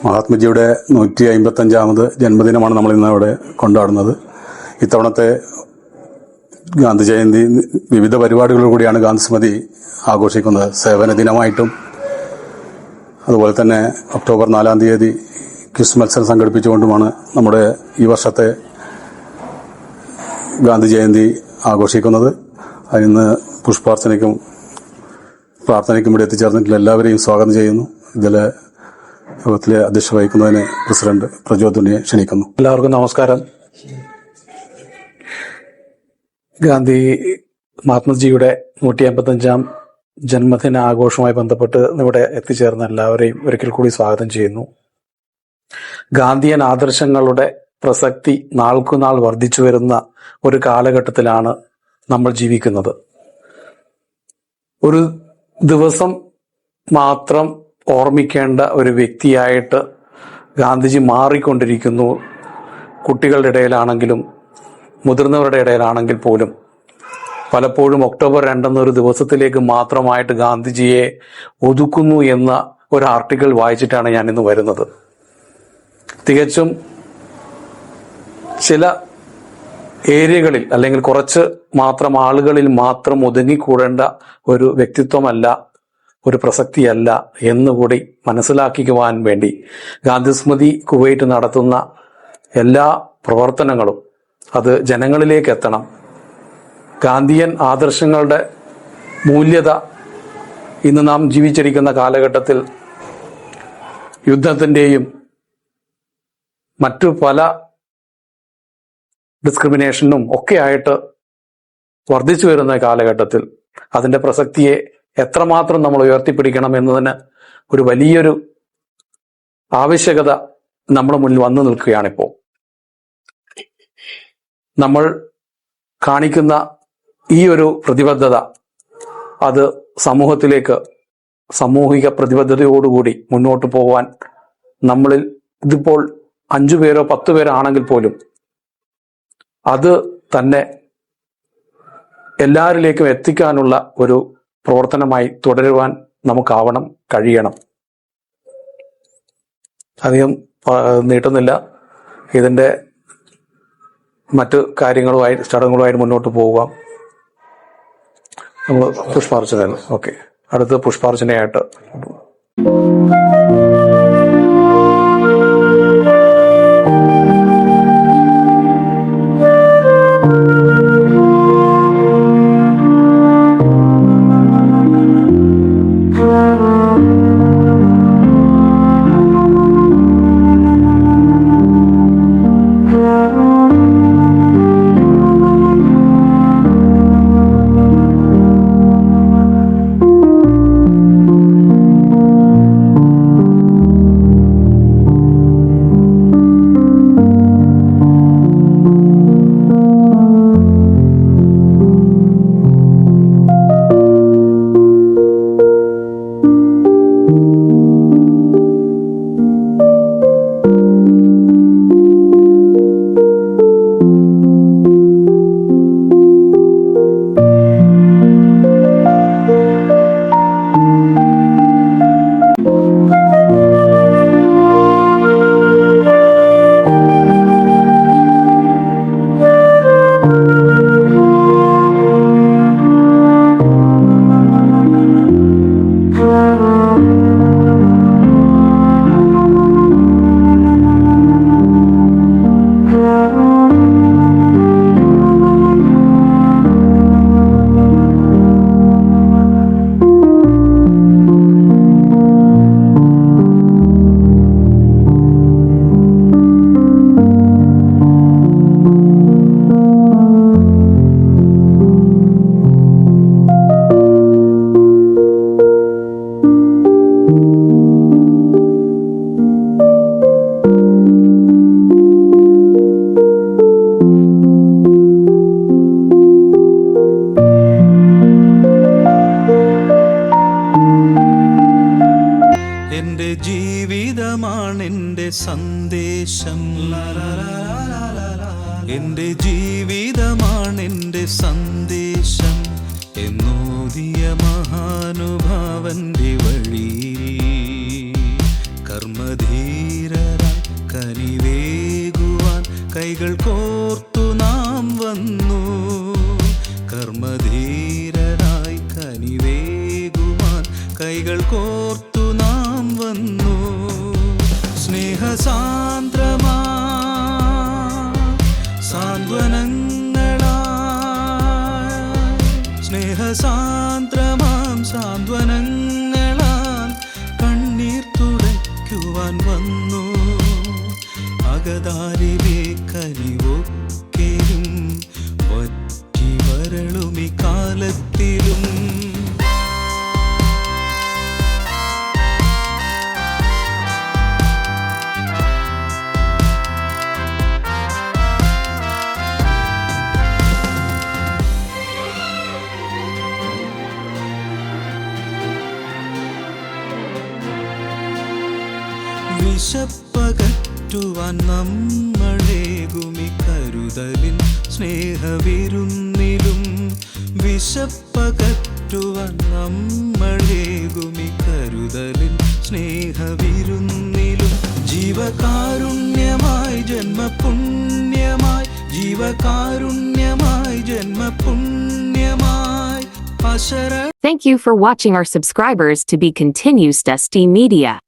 മഹാത്മജിയുടെ 155ാമത് ജന്മദിനമാണ് നമ്മൾ ഇന്ന് അവിടെ കൊണ്ടാടുന്നത്. ഇത്തവണത്തെ ഗാന്ധി ജയന്തി വിവിധ പരിപാടികളോടുകൂടിയാണ് ഗാന്ധി സ്മൃതി ആഘോഷിക്കുന്നത്. സേവന ദിനമായിട്ടും അതുപോലെ തന്നെ ഒക്ടോബർ 4-ാം തീയതി ക്വിസ് മത്സരം സംഘടിപ്പിച്ചുകൊണ്ടുമാണ് നമ്മുടെ ഈ വർഷത്തെ ഗാന്ധി ജയന്തി ആഘോഷിക്കുന്നത്. അതിന് പുഷ്പാർച്ചനയ്ക്കും പ്രാർത്ഥനയ്ക്കും ഇവിടെ എത്തിച്ചേർന്നിട്ടുള്ള എല്ലാവരെയും സ്വാഗതം ചെയ്യുന്നു. ഇതിലെ യോഗത്തിലെ അധ്യക്ഷത വഹിക്കുന്നതിന് പ്രസിഡന്റ് പ്രചോദനെ ക്ഷണിക്കുന്നു. എല്ലാവർക്കും നമസ്കാരം. ഗാന്ധി മഹാത്മജിയുടെ 155ാം ജന്മദിന ആഘോഷവുമായി ബന്ധപ്പെട്ട് ഇവിടെ എത്തിച്ചേർന്ന എല്ലാവരെയും ഒരിക്കൽ കൂടി സ്വാഗതം ചെയ്യുന്നു. ഗാന്ധിയൻ ആദർശങ്ങളുടെ പ്രസക്തി നാൾക്കുനാൾ വർദ്ധിച്ചു വരുന്ന ഒരു കാലഘട്ടത്തിലാണ് നമ്മൾ ജീവിക്കുന്നത്. ഒരു ദിവസം മാത്രം ഓർമ്മിക്കേണ്ട ഒരു വ്യക്തിയായിട്ട് ഗാന്ധിജി മാറിക്കൊണ്ടിരിക്കുന്നു. കുട്ടികളുടെ ഇടയിലാണെങ്കിലും മുതിർന്നവരുടെ ഇടയിലാണെങ്കിൽ പോലും പലപ്പോഴും ഒക്ടോബർ 2 എന്നൊരു ദിവസത്തിലേക്ക് മാത്രമായിട്ട് ഗാന്ധിജിയെ ഒതുക്കുന്നു എന്ന ഒരു ആർട്ടിക്കിൾ വായിച്ചിട്ടാണ് ഞാൻ ഇന്ന് വരുന്നത്. തികച്ചും ചില ഏരിയകളിൽ അല്ലെങ്കിൽ കുറച്ച് മാത്രം ആളുകളിൽ മാത്രം ഒതുങ്ങിക്കൂടേണ്ട ഒരു വ്യക്തിത്വമല്ല, ഒരു പ്രസക്തിയല്ല എന്നുകൂടി മനസ്സിലാക്കിക്കുവാൻ വേണ്ടി ഗാന്ധി സ്മൃതി കുവൈറ്റ് നടത്തുന്ന എല്ലാ പ്രവർത്തനങ്ങളും അത് ജനങ്ങളിലേക്ക് എത്തണം. ഗാന്ധിയൻ ആദർശങ്ങളുടെ മൂല്യത ഇന്ന് നാം ജീവിച്ചിരിക്കുന്ന കാലഘട്ടത്തിൽ യുദ്ധത്തിൻ്റെയും മറ്റു പല ഡിസ്ക്രിമിനേഷനും ഒക്കെ ആയിട്ട് വർദ്ധിച്ചു വരുന്ന കാലഘട്ടത്തിൽ അതിന്റെ പ്രസക്തിയെ എത്രമാത്രം നമ്മൾ ഉയർത്തിപ്പിടിക്കണം എന്നതിന് ഒരു വലിയൊരു ആവശ്യകത നമ്മുടെ മുന്നിൽ വന്നു നിൽക്കുകയാണിപ്പോൾ. നമ്മൾ കാണിക്കുന്ന ഈ ഒരു പ്രതിബദ്ധത അത് സമൂഹത്തിലേക്ക് സാമൂഹിക പ്രതിബദ്ധതയോടുകൂടി മുന്നോട്ട് പോകാൻ നമ്മളിൽ ഇതിപ്പോൾ 5 പേരോ 10 പേരോ ആണെങ്കിൽ പോലും അത് തന്നെ എല്ലാവരിലേക്കും എത്തിക്കാനുള്ള ഒരു പ്രവർത്തനമായി തുടരുവാൻ നമുക്കാവണം, കഴിയണം. അധികം നീട്ടുന്നില്ല. ഇതിന്റെ മറ്റു കാര്യങ്ങളുമായി ചടങ്ങുകളുമായിട്ട് മുന്നോട്ട് പോവുക. നമ്മൾ പുഷ്പാർച്ചന. ഓക്കെ, അടുത്ത് പുഷ്പാർച്ചനയായിട്ട് സന്ദേശം, എൻ്റെ ജീവിതമാണെൻ്റെ സന്ദേശം എന്നോദിയ മഹാനുഭാവന്റെ വഴി കർമ്മധീ കൈകൾ കോർത്തു നാം വന്നു കർമ്മധീരരായി കനിവേകുവാൻ കൈകൾ കോർത്തു നാം വന്നു സ്നേഹസാന്ദ്രമാ സ്നേഹസാന്ദ്രമാം സാന്ത്വനങ്ങളാൽ കണ്ണീർ തുടയ്ക്കുവാൻ വന്നു അകതാരിലെ കനിവൊക്കെയും വറ്റി വരളുമി കാലത്തിലും വിശപ്പകറ്റുവാൻ നമ്മളേകുമി കരുതലിൻ സ്നേഹവിരുന്നിലും വിശപ്പകറ്റുവാൻ നമ്മളേകുമി കരുതലിൻ സ്നേഹവിരുന്നിലും ജീവകാരുണ്യമായി ജന്മപുണ്യമായി ജീവകാരുണ്യമായി ജന്മപുണ്യമായി Thank you for watching. Our subscribers to be continues Dusty Media.